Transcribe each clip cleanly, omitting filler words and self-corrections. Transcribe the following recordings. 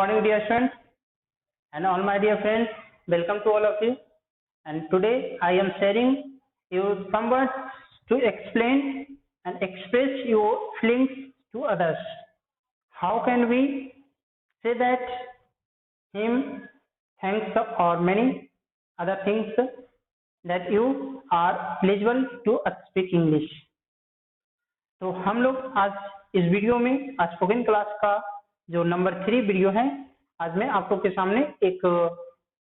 morning, dear students, and all my dear friends. Welcome to all of you. And today I am sharing you some words to explain and express your feelings to others. How can we say that him, thanks, or many other things that you are eligible to speak English. तो हम लोग आज इस video में आज spoken class का जो number 3 video है, आज मैं आप लोग के सामने एक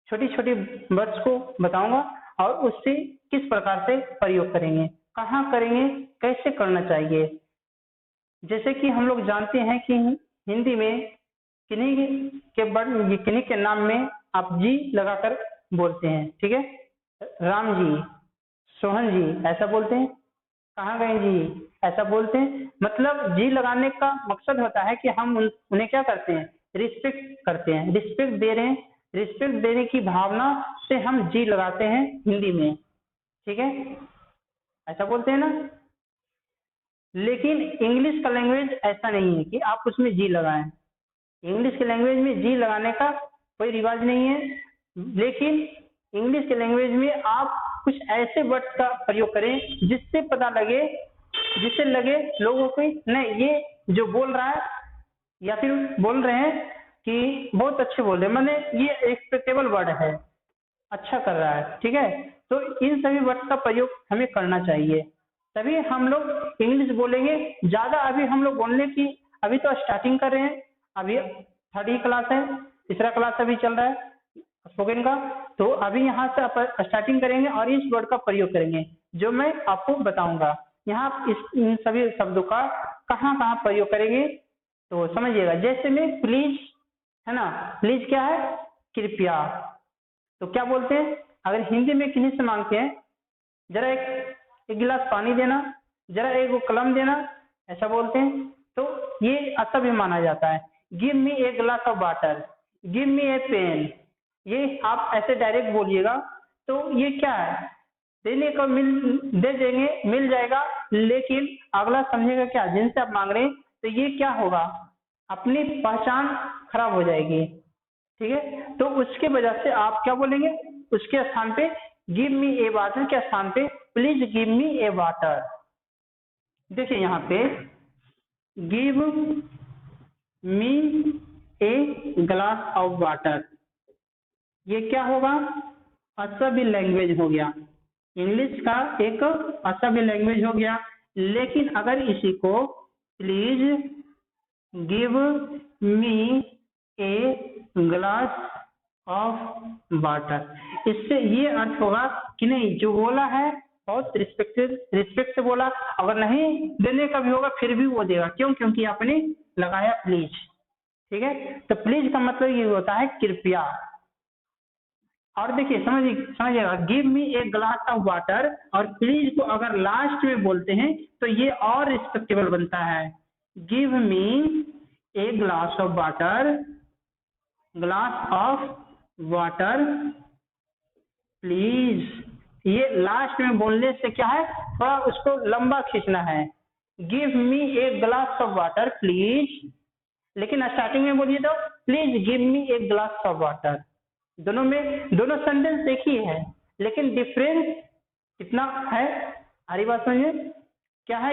छोटी छोटी वर्ड्स को बताऊंगा और उससे किस प्रकार से प्रयोग करेंगे, कहाँ करेंगे, कैसे करना चाहिए। जैसे कि हम लोग जानते हैं कि हिंदी में किन्हीं के नाम में आप जी लगाकर बोलते हैं, ठीक है। राम जी, सोहन जी ऐसा बोलते हैं, कहाँ गए जी ऐसा बोलते हैं। मतलब जी लगाने का मकसद होता है कि हम उन्हें क्या करते हैं, रिस्पेक्ट करते हैं, रिस्पेक्ट दे रहे हैं, रिस्पेक्ट देने की भावना से हम जी लगाते हैं हिंदी में, ठीक है, ऐसा बोलते हैं ना। लेकिन इंग्लिश का लैंग्वेज ऐसा नहीं है कि आप उसमें जी लगाएं। इंग्लिश के लैंग्वेज में जी लगाने का कोई रिवाज नहीं है, लेकिन इंग्लिश के लैंग्वेज में आप कुछ ऐसे वर्ड्स का प्रयोग करें जिससे पता लगे, जिससे लगे लोगों को नहीं ये जो बोल रहा है या फिर बोल रहे हैं कि बहुत अच्छे बोल रहे हैं, मैंने ये रिस्पेक्टेबल वर्ड है, अच्छा कर रहा है, ठीक है। तो इन सभी वर्ड्स का प्रयोग हमें करना चाहिए, तभी हम लोग इंग्लिश बोलेंगे। ज्यादा अभी हम लोग बोलने की अभी तो स्टार्टिंग कर रहे हैं, अभी 3rd क्लास है, तीसरा क्लास अभी चल रहा है स्पोकन का। तो अभी यहाँ से आप स्टार्टिंग करेंगे और इस वर्ड का प्रयोग करेंगे जो मैं आपको बताऊंगा। यहाँ इन सभी शब्दों का कहाँ कहाँ प्रयोग करेंगे तो समझिएगा। जैसे में प्लीज है ना, प्लीज क्या है, कृपया। तो क्या बोलते हैं, अगर हिंदी में किसी से मांगते हैं जरा एक गिलास पानी देना, जरा एक कलम देना, ऐसा बोलते हैं, तो ये असभ्य माना जाता है। Give me a glass of water, give me a pen, ये आप ऐसे डायरेक्ट बोलिएगा तो ये क्या है, देने को दे देंगे, मिल जाएगा, लेकिन अगला समझेगा क्या, जिनसे आप मांग रहे हैं, तो ये क्या होगा, अपनी पहचान खराब हो जाएगी, ठीक है। तो उसके वजह से आप क्या बोलेंगे, उसके स्थान पे गिव मी ए वाटर के स्थान पे please give me A water. देखिए यहाँ पे give me a glass of water, ये क्या होगा, असभ्य लैंग्वेज हो गया, इंग्लिश का एक असभ्य लैंग्वेज हो गया। लेकिन अगर इसी को please give me a glass of water, इससे ये अर्थ होगा कि नहीं, जो बोला है बहुत रिस्पेक्ट से बोला, अगर नहीं देने का भी होगा फिर भी वो देगा, क्यों, क्योंकि आपने लगाया प्लीज, ठीक है। तो प्लीज का मतलब ये होता है कृपया। और देखिए समझिएगा, give me a glass of water और प्लीज को अगर लास्ट में बोलते हैं तो ये और रिस्पेक्टेबल बनता है। Give me a glass of water, glass of water please, ये लास्ट में बोलने से क्या है, थोड़ा उसको लंबा खींचना है। Give me a glass of water please, लेकिन स्टार्टिंग में बोलिए तो please give me a glass of water. दोनों सेंटेंस एक ही है, लेकिन डिफरेंस कितना है, हरी बात समझिए, क्या है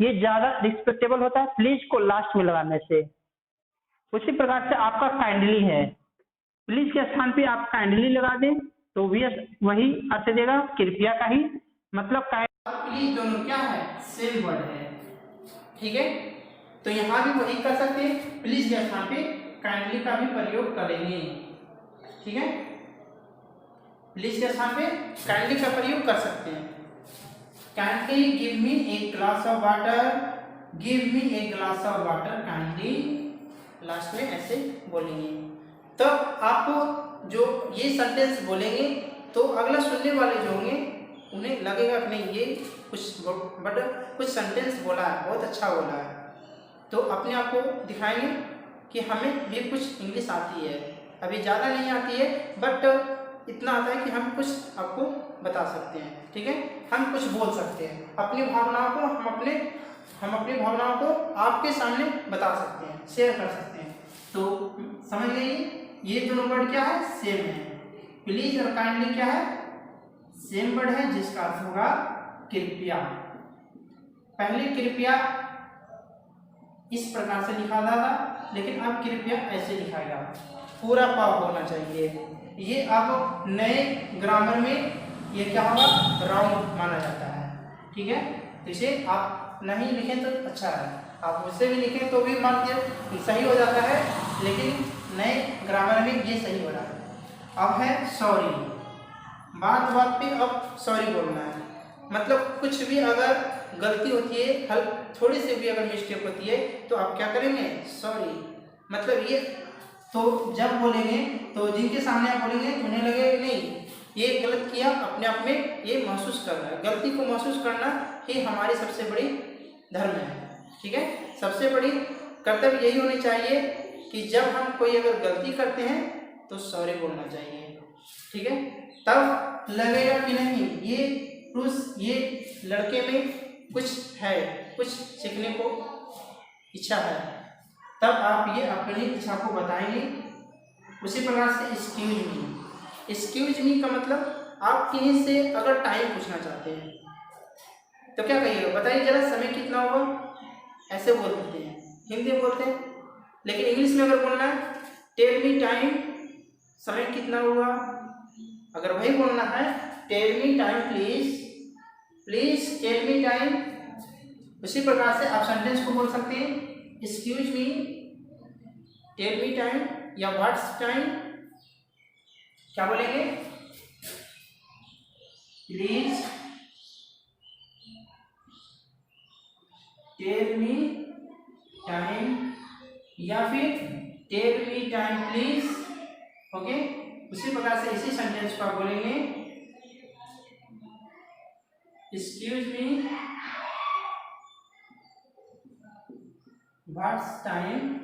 ये ज्यादा रिस्पेक्टेबल होता है प्लीज को लास्ट में लगाने से। उसी प्रकार से आपका काइंडली है, प्लीज के स्थान पे आप काइंडली लगा दें तो वही अर्थ देगा, कृपया का ही मतलब प्लीज दोनों क्या है, सेम वर्ड है, ठीक है। तो यहाँ भी वही कर सकते हैं, प्लीज के स्थान पे काइंडली का भी प्रयोग करेंगे, ठीक है। प्लीज के स्थान पे काइंडली का प्रयोग कर सकते हैं। Kindly give me a glass of water, give me a glass of water kindly, last में ऐसे बोलेंगे। तो आपको जो ये सेंटेंस बोलेंगे तो अगला सुनने वाले जो होंगे उन्हें लगेगा कि नहीं ये कुछ सेंटेंस बोला है, बहुत अच्छा बोला है, तो अपने आप को दिखाएंगे कि हमें भी कुछ इंग्लिश आती है। अभी ज़्यादा नहीं आती है बट इतना आता है कि हम कुछ आपको बता सकते हैं, ठीक है, हम कुछ बोल सकते हैं, अपनी भावनाओं को हम अपनी भावनाओं को आपके सामने बता सकते हैं, शेयर कर सकते हैं। तो समझ गए? ये दोनों वर्ड क्या है? सेम है। प्लीज और काइंडली क्या है? सेम वर्ड है, जिसका अर्थ होगा कृपया। पहले कृपया इस प्रकार से लिखा था, लेकिन अब कृपया ऐसे लिखा गया, पूरा पाव होना चाहिए। ये अब नए ग्रामर में ये क्या होगा? राउंड माना जाता है। ठीक है, तो इसे आप नहीं लिखें तो अच्छा है, आप उससे भी लिखें तो भी मान लीजिए सही हो जाता है, लेकिन नए ग्रामर में ये सही हो रहा है। अब है सॉरी। बात बात पे अब सॉरी बोलना है। मतलब कुछ भी अगर गलती होती है, हल थोड़ी सी भी अगर मिस्टेक होती है, तो आप क्या करेंगे? सॉरी। मतलब ये तो जब बोलेंगे तो जिनके सामने आप बोलेंगे उन्हें लगेगा नहीं ये गलत किया, अपने आप में ये महसूस करना है। गलती को महसूस करना ही हमारी सबसे बड़ी धर्म है। ठीक है, सबसे बड़ी कर्तव्य यही होनी चाहिए कि जब हम कोई अगर गलती करते हैं तो सॉरी बोलना चाहिए। ठीक है, तब लगेगा कि नहीं ये लड़के में कुछ है, कुछ सीखने को इच्छा है, तब आप ये अपनी इच्छा को बताएंगे। उसी प्रकार say excuse me. Excuse me का मतलब आप किन्हीं से अगर टाइम पूछना चाहते हैं तो क्या कहिएगा? बताइए जरा, समय कितना हुआ? ऐसे बोल देते हैं, हिंदी में बोलते हैं। लेकिन इंग्लिश में अगर बोलना है टेल मी टाइम, समय कितना हुआ, अगर वही बोलना है tell me time please, please tell me time. उसी प्रकार से आप सेंटेंस को बोल सकते हैं excuse me, tell me time, या व्हाट्स टाइम। क्या बोलेंगे? प्लीज टेल मी टाइम, या फिर tell me time please. Okay, उसी प्रकार से इसी सेंटेंस को आप बोलेंगे excuse me, what's time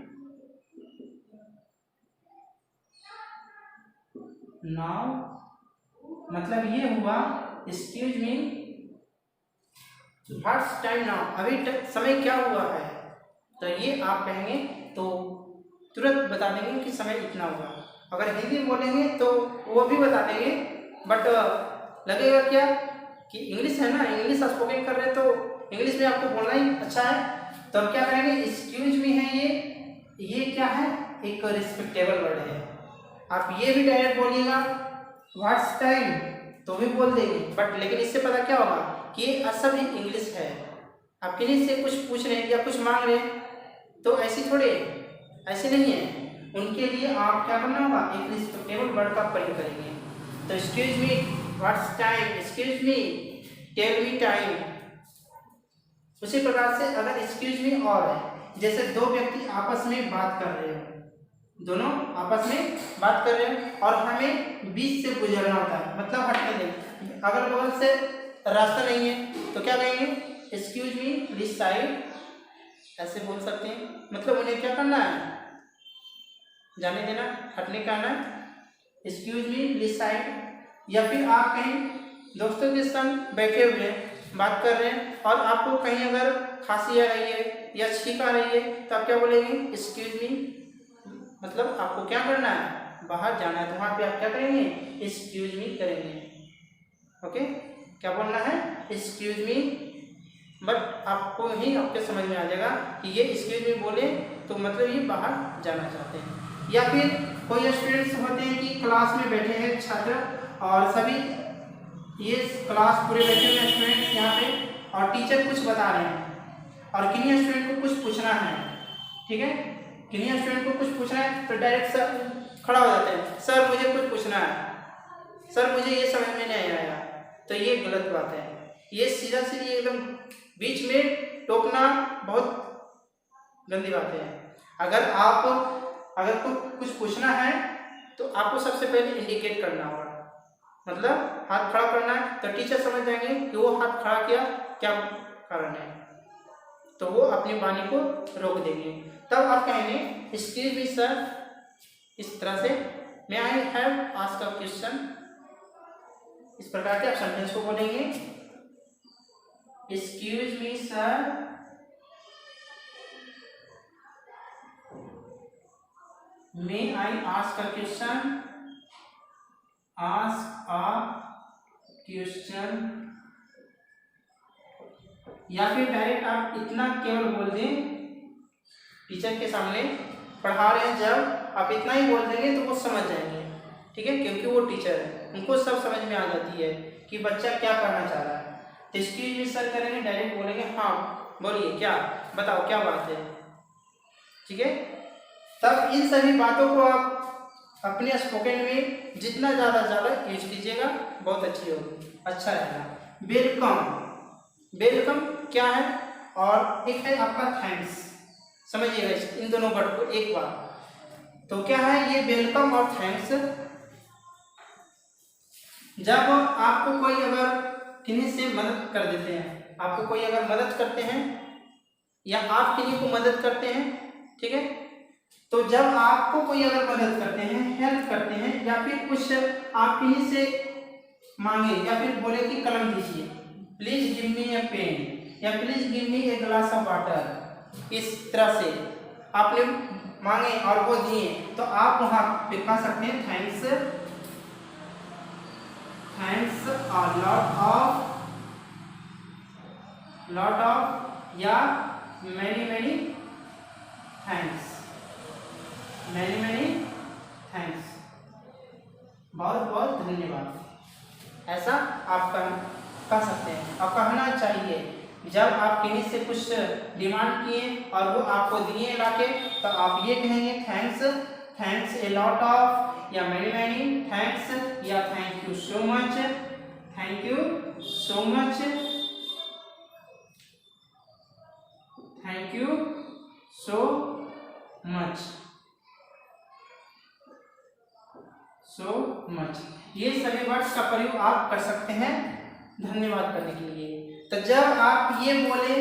now. मतलब ये हुआ excuse me, what's time now, अभी समय क्या हुआ है। तो ये आप कहेंगे तो तुरंत बता देंगे कि समय इतना हुआ। अगर हिंदी में बोलेंगे तो वो भी बता देंगे, बट लगेगा क्या कि इंग्लिश है ना, इंग्लिश स्पोकन कर रहे हैं तो इंग्लिश में आपको बोलना ही अच्छा है। तो अब क्या करेंगे? एक्सक्यूज मी है ये क्या है? एक रिस्पेक्टेबल वर्ड है। आप ये भी डायरेक्ट बोलिएगा, व्हाट्स टाइम तो भी बोल देंगे, बट लेकिन इससे पता क्या होगा कि ये असल ही इंग्लिश है। आप किसी से कुछ पूछ रहे हैं या कुछ मांग रहे हैं तो ऐसी थोड़े, ऐसे नहीं है। उनके लिए आप क्या करना होगा? एक रिस्पेक्टेबल वर्ड का प्रयोग करेंगे। तो excuse me, what's time, excuse me, tell me time. उसी प्रकार से अगर एक्सक्यूज मी और है, जैसे दो व्यक्ति आपस में बात कर रहे हो, दोनों आपस में बात कर रहे हैं और हमें बीच से गुजरना होता है, मतलब हटने दें, अगल बगल से रास्ता नहीं है, तो क्या कहेंगे? एक्सक्यूज मी प्लीज साइड, ऐसे बोल सकते हैं। मतलब उन्हें क्या करना है? जाने देना, हटने का आना, एक्सक्यूज मी प्लीज साइड। या फिर आप कहीं दोस्तों के संग बैठे हुए बात कर रहे हैं और आपको कहीं अगर खांसी आ रही है या छींक आ रही है तो आप क्या बोलेंगे? एक्सक्यूज मी। मतलब आपको क्या करना है? बाहर जाना है, तो वहाँ पे आप क्या करेंगे? एक्सक्यूज मी करेंगे। ओके, क्या बोलना है? Excuse me. बट आपको ही आपके समझ में आ जाएगा कि ये एक्सक्यूज मी बोले तो मतलब ये बाहर जाना चाहते हैं। या फिर कोई स्टूडेंट्स होते हैं कि क्लास में बैठे हैं छात्र और सभी ये क्लास पूरे बैठे हुए स्टूडेंट्स यहाँ पे और टीचर कुछ बता रहे हैं और किन्हीं स्टूडेंट को कुछ पूछना है। ठीक है, किन्हीं स्टूडेंट को कुछ पूछना है तो डायरेक्ट सर खड़ा हो जाते हैं, सर मुझे कुछ पूछना है, सर मुझे ये समझ में नहीं आया। तो ये गलत बात है, ये सीधा सीधी एकदम बीच में टोकना बहुत गंदी बात है। अगर कुछ पूछना है तो आपको सबसे पहले इंडिकेट करना होगा, मतलब हाथ खड़ा करना है, तो टीचर समझ जाएंगे कि वो हाथ खड़ा किया क्या कारण है, तो वो अपनी वाणी को रोक देंगे। तब आप कहेंगे एक्सक्यूज मी सर, इस तरह से may I have asked a question. इस प्रकार के आप सेंटेंस को बोलेंगे excuse me sir, may I ask a question, ask a question, या फिर डायरेक्ट आप इतना केवल बोल दें टीचर के सामने पढ़ा रहे हैं, जब आप इतना ही बोल देंगे तो वो समझ जाएंगे, ठीक है, क्योंकि वो टीचर है, उनको सब समझ में आ जाती है कि बच्चा क्या करना चाह रहा है। तो इसकी भी सर करेंगे, डायरेक्ट बोलेंगे हाँ बोलिए क्या, बताओ क्या बात है, ठीक है। तब इन सभी बातों को आप अपने स्पोकन में जितना ज़्यादा यूज कीजिएगा बहुत अच्छी होगी, अच्छा रहेगा। वेलकम, वेलकम क्या है, और एक है आपका थैंक्स, समझिएगा इन दोनों वर्ड को एक बार। तो क्या है ये वेलकम और थैंक्स, जब आपको कोई अगर किन्हीं से मदद कर देते हैं, आपको कोई अगर मदद करते हैं या आप किन्हीं को मदद करते हैं, ठीक है, तो जब आपको कोई अगर मदद करते हैं, हेल्प करते हैं, या फिर कुछ आप किन्हीं से मांगे या फिर बोले कि कलम दीजिए, please give me a pen, या please give me a glass of water, इस तरह से आपने मांगे और वो दिए, तो आप वहां पे कह सकते हैं thanks, thanks a lot of, या many many thanks, many many thanks, बहुत बहुत धन्यवाद, ऐसा आप कह सकते हैं। और कहना चाहिए जब आप किन्हीं से कुछ डिमांड किए और वो आपको दिए लाके, तो आप ये कहेंगे thanks, thanks a lot of, या मैनी मैनी थैंक्स, या thank you so much, thank you so much, thank you so much, so much, ये सभी वर्ड्स का प्रयोग आप कर सकते हैं धन्यवाद करने के लिए। तो जब आप ये बोले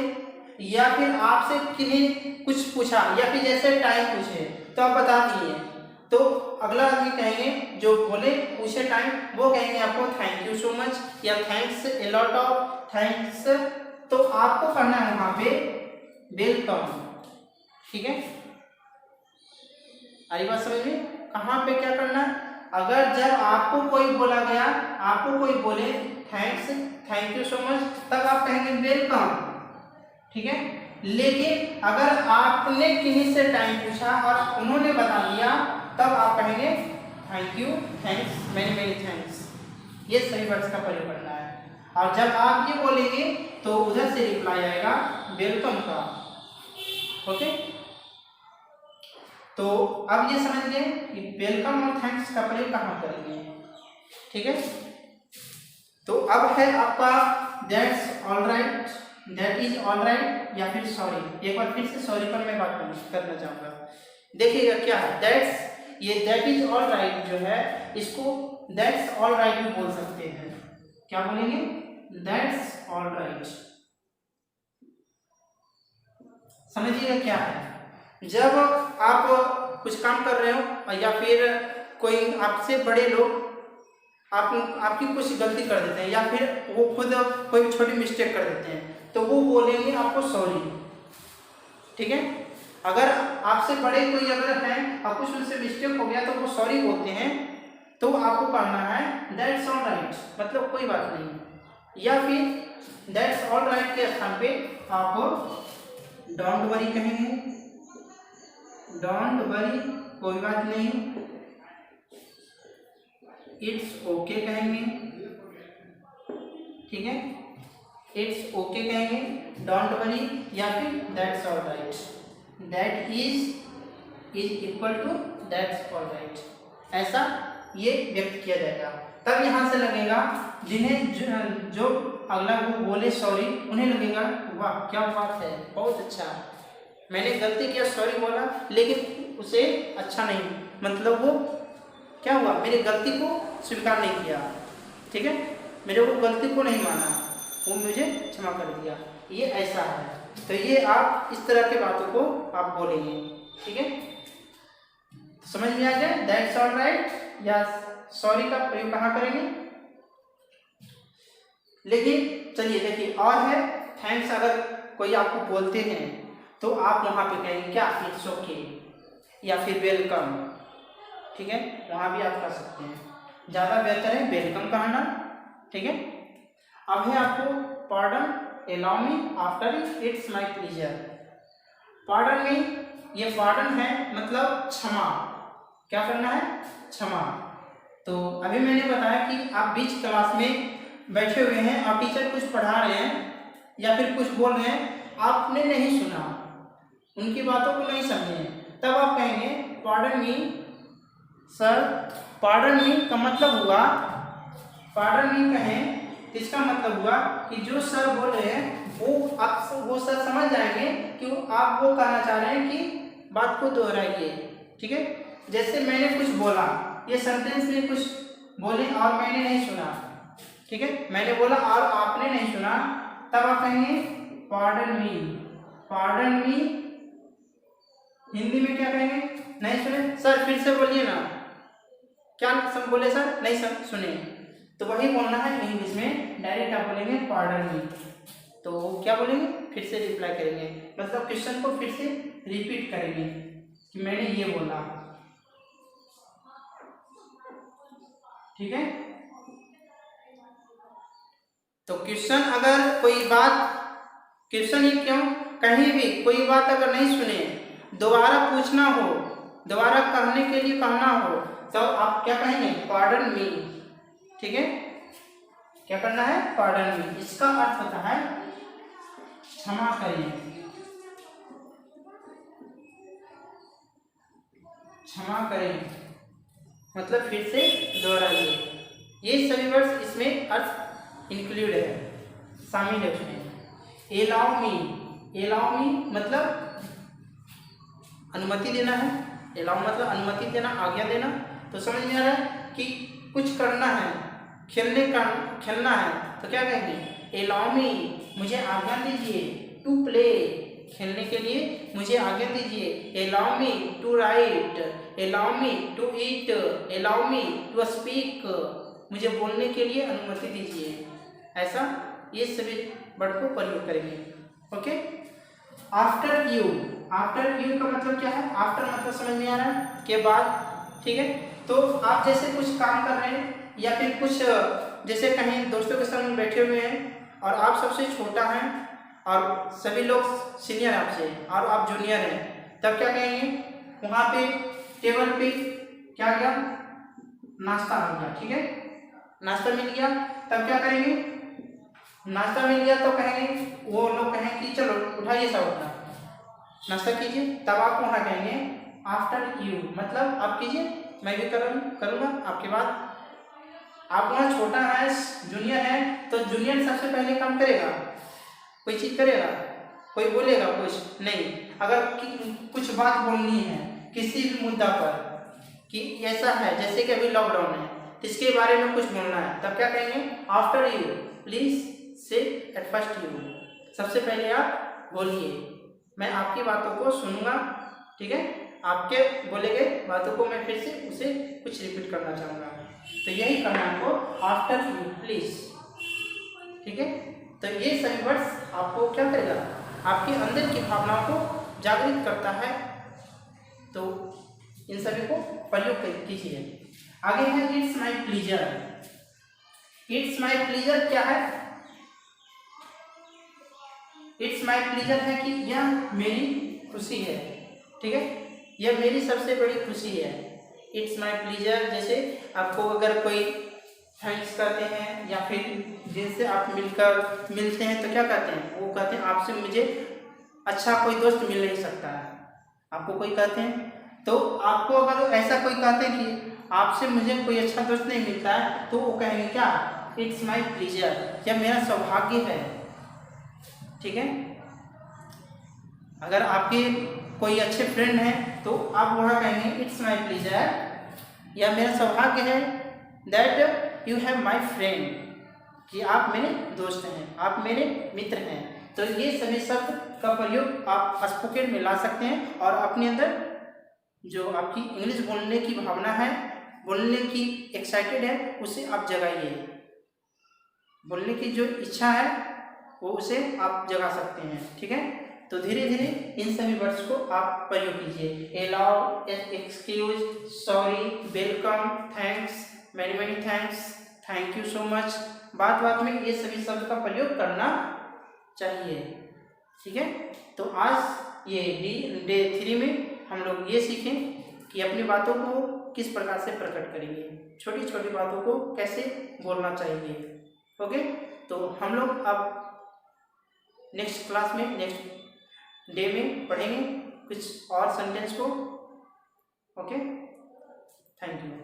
या फिर आपसे किन्हीं कुछ पूछा या फिर जैसे टाइम पूछे तो आप बता दिए, तो अगला आदमी कहेंगे जो बोले पूछे टाइम, वो कहेंगे आपको थैंक यू सो मच या thanks a lot of, thanks, तो आपको करना है वहां पे वेलकम, ठीक है। आई बात समझ में, कहाँ पे क्या करना है, अगर जब आपको कोई बोला गया, आपको कोई बोले thanks, thank you so much, तब आप कहेंगे वेलकम, ठीक है। लेकिन अगर आपने किन्हीं से टाइम पूछा और उन्होंने बता दिया, तब आप कहेंगे thank you, thanks, many many thanks, ये सही वर्ड्स का प्रयोग करना है। और जब आप ये बोलेंगे तो उधर से रिप्लाई आएगा वेलकम का, ओके। तो अब ये समझ गए कि वेलकम और थैंक्स का प्रयोग कहाँ करेंगे, ठीक है। तो अब है आपका that's alright, that is alright, या फिर सॉरी। एक बार फिर से सॉरी पर मैं बात करना चाहूंगा, देखिएगा क्या है दैट्स, ये दैट इज ऑलराइट जो है, इसको दैट्स ऑलराइट भी बोल सकते हैं, क्या बोलेंगे, दैट्स ऑलराइट। समझिएगा क्या है, जब आप कुछ काम कर रहे हो या फिर कोई आपसे बड़े लोग आपकी कुछ गलती कर देते हैं या फिर वो खुद कोई छोटी मिस्टेक कर देते हैं, तो वो बोलेंगे आपको सॉरी, ठीक है। अगर आपसे बड़े कोई अगर हैं और कुछ उनसे मिस्टेक हो गया तो वो सॉरी बोलते हैं, तो आपको कहना है दैट्स ऑलराइट, मतलब कोई बात नहीं, या फिर दैट्स ऑलराइट के स्थान पे आप डोंट वरी कहेंगे, डोंट वरी कोई बात नहीं, इट्स ओके कहेंगे, ठीक है, इट्स ओके कहेंगे, डोंट वरी, या फिर that's alright, that is equal to that's alright, ऐसा ये व्यक्त किया जाएगा। तब यहां से लगेगा जिन्हें जो अगला वो बोले सॉरी, उन्हें लगेगा वाह क्या बात है, बहुत अच्छा, मैंने गलती किया सॉरी बोला, लेकिन उसे अच्छा नहीं, मतलब वो क्या हुआ, मेरी गलती को स्वीकार नहीं किया, ठीक है, मेरे वो गलती को नहीं माना, वो मुझे क्षमा कर दिया, ये ऐसा है। तो ये आप इस तरह के बातों को आप बोलेंगे, ठीक है। समझ में आ गया दैट्स ऑलराइट या सॉरी का प्रयोग कहाँ करेंगे। लेकिन चलिए देखिए, और है थैंक्स, अगर कोई आपको बोलते हैं तो आप वहां पे कहेंगे क्या, इट्स ओके, या फिर वेलकम, ठीक है, वहाँ भी आप कर सकते हैं। ज़्यादा बेहतर है वेलकम कहना, ठीक है। अब है आपको pardon, allow me, after it's my pleaser. Pardon में ये पार्डन है मतलब क्षमा, क्या करना है, क्षमा। तो अभी मैंने बताया कि आप बीच क्लास में बैठे हुए हैं और टीचर कुछ पढ़ा रहे हैं या फिर कुछ बोल रहे हैं, आपने नहीं सुना, उनकी बातों को नहीं समझे, तब आप कहेंगे pardon me sir. Pardon me का मतलब हुआ, पार्डन मी कहें तो इसका मतलब हुआ कि जो सर बोल रहे हैं वो सर समझ जाएंगे कि आप वो कहना चाह रहे हैं कि बात को दोहराइए, ठीक है। जैसे मैंने कुछ बोला, ये सेंटेंस में कुछ बोले और मैंने नहीं सुना, ठीक है, मैंने बोला और आपने नहीं सुना, तब आप कहेंगे pardon me. Pardon me Hindi में क्या कहेंगे, नहीं सुने सर, फिर से बोलिए ना, क्या सब बोले सर, नहीं सुने, तो वही बोलना है इंग्लिश में। डायरेक्ट आप बोलेंगे पार्डन मी, तो क्या बोलेंगे, फिर से रिप्लाई करेंगे, मतलब क्वेश्चन को फिर से रिपीट करेंगे कि मैंने ये बोला, ठीक है। तो क्वेश्चन अगर कोई बात, क्वेश्चन ही क्यों, कहीं भी कोई बात अगर नहीं सुने, दोबारा पूछना हो, दोबारा करने के लिए कहना हो, तो आप क्या कहेंगे, पार्डन मी, ठीक है। क्या करना है, पार्डन मी। इसका अर्थ होता है क्षमा करें, क्षमा करें, मतलब फिर से दोहराइए। ये सभी वर्ड्स इसमें अर्थ इंक्लूड है, शामिल है उसमें। एलाउ मी, एलाउ मी मतलब अनुमति देना है, एलाउ मतलब अनुमति देना, आज्ञा देना। तो समझ में आ रहा है कि कुछ करना है, खेलना है, तो क्या कहेंगे, एलाउ मी, मुझे आज्ञा दीजिए, टू प्ले, खेलने के लिए मुझे आज्ञा दीजिए, allow me to write, allow me to eat, allow me to speak, मुझे बोलने के लिए अनुमति दीजिए। ऐसा ये सभी वर्ड को प्रयोग करेंगे, okay. After you, after you का मतलब क्या है, आफ्टर मतलब समझ में आ रहा है, के बाद, ठीक है। तो आप जैसे कुछ काम कर रहे हैं या फिर कुछ जैसे कहीं दोस्तों के सामने बैठे हुए हैं और आप सबसे छोटा हैं और सभी लोग सीनियर आपसे और आप जूनियर हैं, तब क्या कहेंगे, वहाँ पे टेबल पे क्या गया, नाश्ता मिल गया, ठीक है, नाश्ता मिल गया, तब क्या करेंगे, नाश्ता मिल गया तो कहेंगे, वो लोग कहें कि चलो उठाइए सब अपना नाश्ता कीजिए, तब आप वहाँ कहेंगे आफ्टर यू, मतलब आप कीजिए, मैं भी करूँगा आपके बाद। आप वहाँ छोटा है, जूनियर है, तो जूनियर सबसे पहले काम करेगा, कोई चीज़ करेगा, कोई बोलेगा कुछ नहीं। अगर कुछ बात बोलनी है किसी भी मुद्दा पर कि ऐसा है जैसे कि अभी लॉकडाउन है, तो इसके बारे में कुछ बोलना है, तब क्या कहेंगे, आफ्टर यू प्लीज से एट फर्स्ट यू, सबसे पहले आप बोलिए, मैं आपकी बातों को सुनूंगा, ठीक है, आपके बोले गए बातों को मैं फिर से उसे कुछ रिपीट करना चाहूँगा। तो यही करना आपको, आफ्टर यू प्लीज, ठीक है। तो ये सभी वर्ड्स आपको क्या करेगा, आपके अंदर की भावनाओं को जागृत करता है, तो इन सभी को प्रयोग कीजिए। आगे है it's my pleaser. It's my pleaser क्या है, इट्स माई प्लीजर है कि यह मेरी खुशी है, ठीक है, यह मेरी सबसे बड़ी खुशी है। इट्स माई प्लीजर, जैसे आपको अगर कोई थैंक्स करते हैं या फिर जिनसे आप मिलते हैं तो क्या कहते हैं, वो कहते हैं आपसे मुझे अच्छा कोई दोस्त मिल नहीं सकता है, आपको कोई कहते हैं, तो आपको अगर ऐसा कोई कहते हैं कि आपसे मुझे कोई अच्छा दोस्त नहीं मिलता है, तो वो कहेंगे क्या, इट्स माई प्लीजर, यह मेरा सौभाग्य है, ठीक है। अगर आपके कोई अच्छे फ्रेंड हैं तो आप वहाँ कहेंगे इट्स माई प्लीजर, यह मेरा सौभाग्य है, that you have my friend, कि आप मेरे दोस्त हैं, आप मेरे मित्र हैं। तो ये सभी शब्द का प्रयोग आप स्पोकन में ला सकते हैं और अपने अंदर जो आपकी इंग्लिश बोलने की भावना है, बोलने की एक्साइटेड है, उसे आप जगाइए, बोलने की जो इच्छा है वो उसे आप जगा सकते हैं, ठीक है। तो धीरे धीरे इन सभी वर्ड्स को आप प्रयोग कीजिए। Allow, excuse, sorry, welcome, thanks, many many thanks, thank you so much, बात बात में ये सभी शब्द का प्रयोग करना चाहिए। ठीक है, तो आज ये डे 3 में हम लोग ये सीखें कि अपनी बातों को किस प्रकार से प्रकट करेंगे, छोटी छोटी बातों को कैसे बोलना चाहिए। ओके, तो हम लोग अब नेक्स्ट क्लास में, नेक्स्ट डे में पढ़ेंगे कुछ और सेंटेंस को। Okay, thank you.